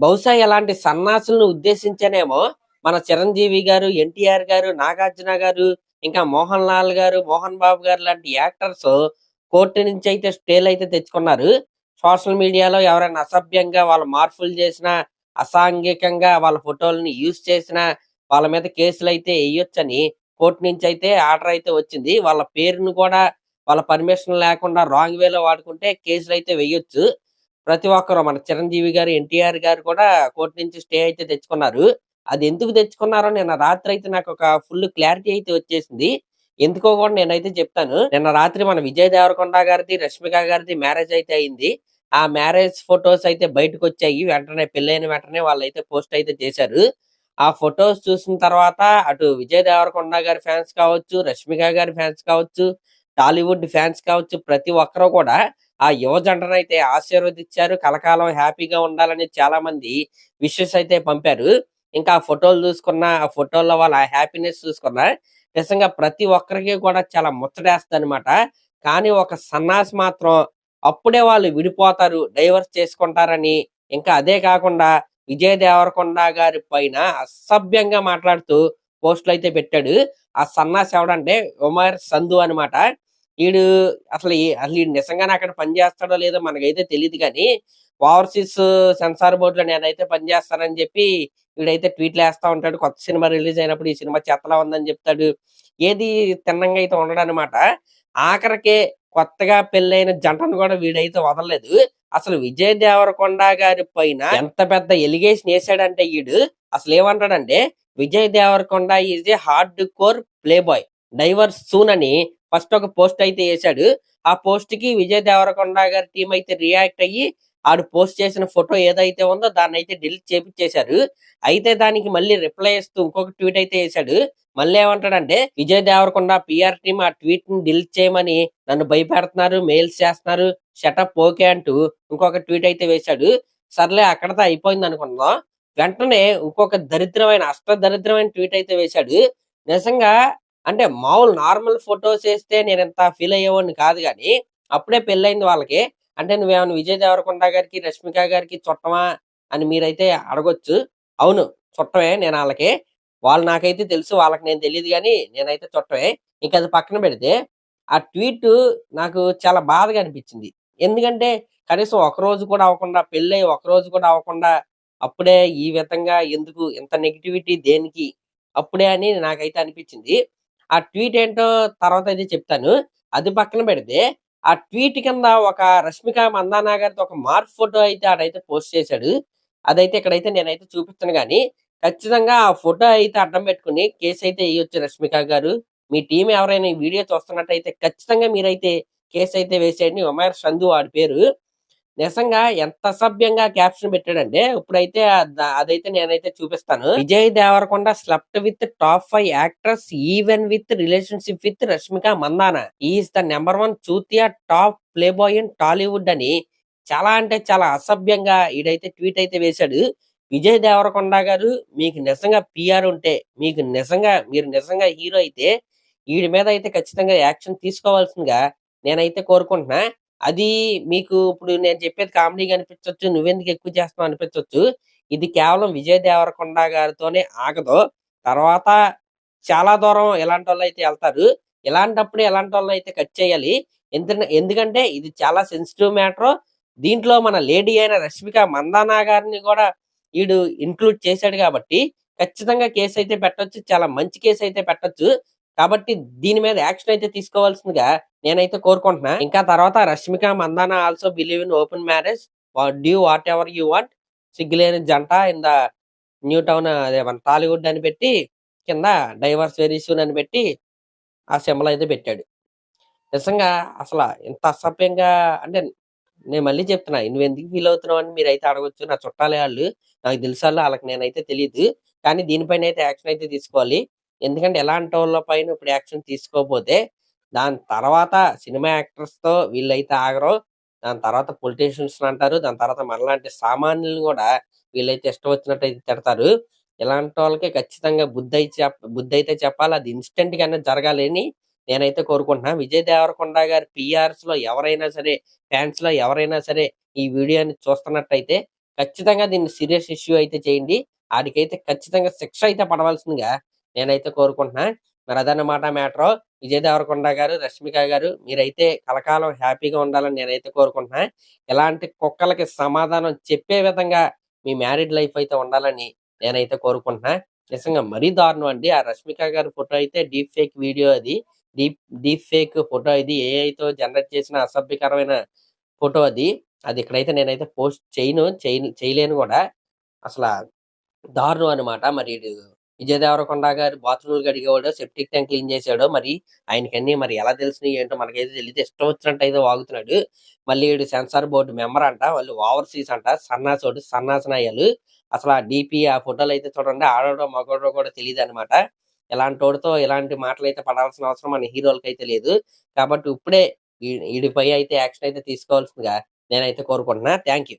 బహుశా ఇలాంటి సన్నాసులను ఉద్దేశించనేమో మన చిరంజీవి గారు, ఎన్టీఆర్ గారు, నాగార్జున గారు, ఇంకా మోహన్ లాల్ గారు, మోహన్ బాబు గారు లాంటి యాక్టర్స్ కోర్టు నుంచి అయితే స్టేలు అయితే తెచ్చుకున్నారు. సోషల్ మీడియాలో ఎవరైనా అసభ్యంగా వాళ్ళ మార్పులు చేసినా, అసాంఘికంగా వాళ్ళ ఫోటోలని యూజ్ చేసినా, వాళ్ళ మీద కేసులైతే ఎయ్యొచ్చని కోర్టు నుంచి అయితే ఆర్డర్ అయితే వచ్చింది. వాళ్ళ పేరును కూడా వాళ్ళ పర్మిషన్ లేకుండా రాంగ్ వేలో వాడుకుంటే కేసులైతే వెయ్యొచ్చు. ప్రతి ఒక్కరు మన చిరంజీవి గారు, ఎన్టీఆర్ గారు కూడా కోర్ట్ నుంచి స్టే అయితే తెచ్చుకున్నారు. అది ఎందుకు తెచ్చుకున్నారో నిన్న రాత్రయితే నాకొక ఫుల్ క్లారిటీ అయితే వచ్చేసింది. ఎందుకో కూడా నేనైతే చెప్తాను. నిన్న రాత్రి మన విజయ్ దేవరకొండ గారిది, రష్మిక గారిది మ్యారేజ్ అయితే అయింది. ఆ మ్యారేజ్ ఫోటోస్ అయితే బయటకొచ్చాయి. వెంటనే పెళ్లైన వెంటనే వాళ్ళైతే పోస్ట్ అయితే చేశారు. ఆ ఫోటోస్ చూసిన తర్వాత అటు విజయ్ దేవరకొండ గారి ఫ్యాన్స్ కావచ్చు, రష్మిక గారి ఫ్యాన్స్ కావచ్చు, టాలీవుడ్ ఫ్యాన్స్ కావచ్చు, ప్రతి ఒక్కరు కూడా ఆ యువ జంటనైతే ఆశీర్వదించారు. కలకాలం హ్యాపీగా ఉండాలని చాలా మంది విషెస్ అయితే పంపారు. ఇంకా ఆ ఫోటోలు చూసుకున్నా, ఆ ఫోటోల్లో వాళ్ళ హ్యాపీనెస్ చూసుకున్నా, నిజంగా ప్రతి ఒక్కరికి కూడా చాలా ముచ్చటేస్తదనమాట. కానీ ఒక సన్నాసి మాత్రం అప్పుడే వాళ్ళు విడిపోతారు, డైవర్స్ చేసుకుంటారని, ఇంకా అదే కాకుండా విజయ్ దేవరకొండ గారి పైన అసభ్యంగా మాట్లాడుతూ పోస్టులయితే పెట్టాడు. ఆ సన్నాసి ఎవడంటే ఉమర్ సంధు అనమాట. ఈడు అసలు ఈడు నిజంగానే అక్కడ పని చేస్తాడో లేదో మనకైతే తెలీదు గానీ, ఓవర్‌సీస్ సెన్సార్ బోర్డ్‌లో నేనైతే పని చేస్తానని చెప్పి వీడైతే ట్వీట్‌లేస్తా ఉంటాడు. కొత్త సినిమా రిలీజ్ అయినప్పుడు ఈ సినిమా చెత్తలా ఉందని చెప్తాడు. ఏది తిన్నంగా అయితే ఉండడనమాట. ఆఖరికి కొత్తగా పెళ్లైన జంటను కూడా వీడైతే వదలలేదు. అసలు విజయ్ దేవరకొండ గారి పైన ఎంత పెద్ద ఎలిగేషన్ ఏసాడంటే ఈడు, అసలేమంటాడంటే, "Vijay Devarakonda is a hardcore playboy. Divorce soon" అని ఫస్ట్ ఒక పోస్ట్ అయితే ఏసాడు. ఆ పోస్ట్‌కి విజయ్ దేవరకొండ గారి టీమ్ అయితే రియాక్ట్ అయ్యి, ఆడు పోస్ట్ చేసిన ఫోటో ఏదైతే ఉందో దాన్నయితే డిలీట్ చేపిచ్చేశారు. అయితే దానికి మళ్ళీ రిప్లై ఇస్తూ ఇంకొక ట్వీట్ అయితే ఏసాడు. మళ్ళీ ఏమంటాడంటే, "విజయ్ దేవరకొండ పీఆర్ టీమ్ ఆ ట్వీట్‌ని డిలీట్ చేయమని నన్ను భయపెడుతున్నారు, మెయిల్స్ చేస్తున్నారు. షటప్ ఓకే" అంటూ ఇంకొక ట్వీట్ అయితే వేశాడు. సర్లే అక్కడితో అయిపోయిందనుకున్నాం. వెంటనే ఇంకొక దరిద్రమైన, దరిద్రమైన ట్వీట్ అయితే వేశాడు. నిజంగా అంటే మామూలు నార్మల్ ఫోటోస్ ఏస్తే నేనింత ఫీల్ అయ్యేవాడిని కాదు గానీ, అప్పుడే పెళ్లయింది వాళ్ళకి. అంటే "నువ్వేమన్నా విజయ్ దేవరకొండ గారికి, రష్మిక గారికి చుట్టమా?" అని మీరైతే అడగొచ్చు. అవును, చుట్టమే నేనాళ్ళకి. వాళ్ళు నాకైతే తెలుసు. వాళ్ళకి నేను తెలీదు గానీ, నేనైతే చుట్టమే. ఇంకది పక్కన పెడితే, ఆ ట్వీటు నాకు చాలా బాధగా అనిపిచ్చింది. ఎందుకంటే, కనీసం ఒకరోజు కూడా అవ్వకుండా, పెళ్లై ఒకరోజు కూడా అవ్వకుండా, అప్పుడే ఈ విధంగా ఎందుకు ఇంత నెగటివిటీ దేనికి? అప్పుడే అని నాకైతే అనిపిచ్చింది. ఆ ట్వీట్ ఏంటో తర్వాతయితే చెప్తాను. అది పక్కన పెడితే, ఆ ట్వీట్ కింద ఒక రష్మిక మందాన గారిది ఒక మార్క్ ఫోటో అయితే ఆడైతే పోస్ట్ చేశాడు. అదైతే ఇక్కడైతే నేనైతే చూపిచ్చను గానీ, ఖచ్చితంగా ఆ ఫోటో అయితే అడ్డం పెట్టుకొని కేసయితే ఎయొచ్చు రష్మిక గారు. మీ టీమ్ ఎవరైనా ఈ వీడియో చూస్తున్నట్టయితే ఖచ్చితంగా మీరైతే కేసయితే వేసేయండి. ఉమైర్ సంధు వాడి పేరు. నిజంగా ఎంత అసభ్యంగా క్యాప్షన్ పెట్టాడంటే, ఇప్పుడైతే అదైతే నేనైతే చూపిస్తాను. Vijay Devarakonda slept with top 5 actress even with relationship with Rashmika Mandanna. He is the number 1 చూతియా top playboy in Tollywood అని చాలా అంటే చాలా అసభ్యంగా ఈడైతే ట్వీట్ అయితే వేశాడు. విజయ్ దేవరకొండ గారు, మీకు నిజంగా పీఆర్ ఉంటే, మీరు నిజంగా హీరో అయితే, ఈడి మీద అయితే ఖచ్చితంగా యాక్షన్ తీసుకోవాల్సిందిగా నేనైతే కోరుకుంటున్నా. అది మీకు ఇప్పుడు నేను చెప్పేది కామెడీగా అనిపించొచ్చు. నువ్వెందుకు ఎక్కువ చేస్తున్నావు అనిపించొచ్చు. ఇది కేవలం విజయ్ దేవరకొండ గారితోనే ఆగదు. తర్వాత చాలా దూరం ఇలాంటోళ్ళైతే ఎళ్తారు. ఇలాంటప్పుడు ఇలాంటోళ్ళనైతే కట్ చేయాలి. ఎందుకంటే ఇది చాలా సెన్సిటివ్ మ్యాటరు. దీంట్లో మన లేడీ అయిన రష్మిక మందాన గారిని గూడా ఈడు ఇంక్లూడ్ చేశాడు గాబట్టి, ఖచ్చితంగా కేసయితే పెట్టొచ్చు. చాలా మంచి కేసయితే పెట్టొచ్చు. కాబట్టి దీని మీద యాక్షన్ అయితే తీసుకోవాల్సిందిగా నేనైతే కోరుకుంటున్నా. ఇంకా తర్వాత Rashmika Mandanna also believe in open marriage. Do whatever you want. సిగ్గులేని జంట ఇన్ ద న్యూ టౌన్ అదే మన టాలీవుడ్ అని పెట్టి, కింద డైవర్స్ వెరీ సూన్ అని పెట్టి, ఆ సింబల్ అయితే పెట్టాడు. నిజంగా అసల ఇంత అసభ్యంగా అంటే నేను మళ్ళీ చెప్తున్నా. నువ్వెందుకు ఫీల్ అవుతున్నావు అని మీరైతే అడగొచ్చు. నా చుట్టాలే ఆళ్ళు. నాకు తెలుసాళ్ళు. ఆళ్ళకి నేనైతే తెలీదు. కానీ దీనిపైనైతే యాక్షన్ అయితే తీసుకోవాలి. ఎందుకంటే ఎలాంటోళ్ళ పైన ఇప్పుడు యాక్షన్ తీసుకోకపోతే, దాని తర్వాత సినిమా యాక్టర్స్‌తో వీళ్ళైతే ఆగరు. దాని తర్వాత పొలిటీషియన్స్‌ని అంటారు. దాని తర్వాత మనలాంటి సామాన్యులను గూడా వీళ్ళైతే ఇష్టం వచ్చినట్టయితే తిడతారు. ఇలాంటోళ్ళకి ఖచ్చితంగా బుద్ధయితే చెప్పాలి. అది ఇన్‌స్టంట్‌గానే జరగాలి అని నేనైతే కోరుకుంటున్నా. విజయ్ దేవరకొండ గారి పీఆర్స్‌లో ఎవరైనా సరే, ఫ్యాన్స్‌లో ఎవరైనా సరే ఈ వీడియోని చూస్తున్నట్టయితే ఖచ్చితంగా దీన్ని సీరియస్ ఇష్యూ అయితే చేయండి. ఆడికైతే ఖచ్చితంగా శిక్ష అయితే పడవలసిందిగా నేనైతే కోరుకుంటున్నా. మరి అదన్నమాట మ్యాటరు. విజయ్ దేవరకొండ గారు, రష్మిక గారు మీరైతే కలకాలం హ్యాపీగా ఉండాలని నేనైతే కోరుకుంటున్నా. ఎలాంటి కుక్కలకి సమాధానం చెప్పే విధంగా మీ మ్యారీడ్ లైఫ్ అయితే ఉండాలని నేనైతే కోరుకుంటున్నా. నిజంగా మరీ దారుణం అండి. ఆ రష్మిక గారి ఫోటో అయితే డీప్ ఫేక్ వీడియో అది. డీప్ డీప్ ఫేక్ ఫోటో ఇది. ఏఐతో జనరేట్ చేసిన అసభ్యకరమైన ఫోటో అది. అది ఇక్కడైతే నేనైతే పోస్ట్ చేయలేను గూడా. అసల దారుణం అనమాట. మరి ఈడు విజయ్ దేవరకొండ గారు బాత్రూమ్‌లు కడిగేవాడో, సెప్టిక్ ట్యాంక్ క్లీన్ చేసాడో మరి ఆయనకన్నీ మరి ఎలా తెలిసినాయి ఏంటో మనకైతే తెలీదు. ఇష్టం వచ్చినట్టయితే వాగుతున్నాడు. మళ్ళీ ఈడు సెన్సార్ బోర్డ్ మెంబర్ అంట. వాళ్ళు ఓవర్‌సీస్ అంట. సన్నాసోడు, సన్నాసినాయాలు. అసల డీపీ ఆ ఫోటోలైతే చూడండి ఆడోడో, మగోడో కూడా తెలీదనమాట. ఇలాంటోడితో ఇలాంటి మాటలైతే పడాల్సిన అవసరం మన హీరోలకైతే లేదు. కాబట్టి ఇప్పుడే ఈడిపై అయితే యాక్షన్ అయితే తీసుకోవాల్సిందిగా నేనైతే కోరుకుంటున్నా. Thank you.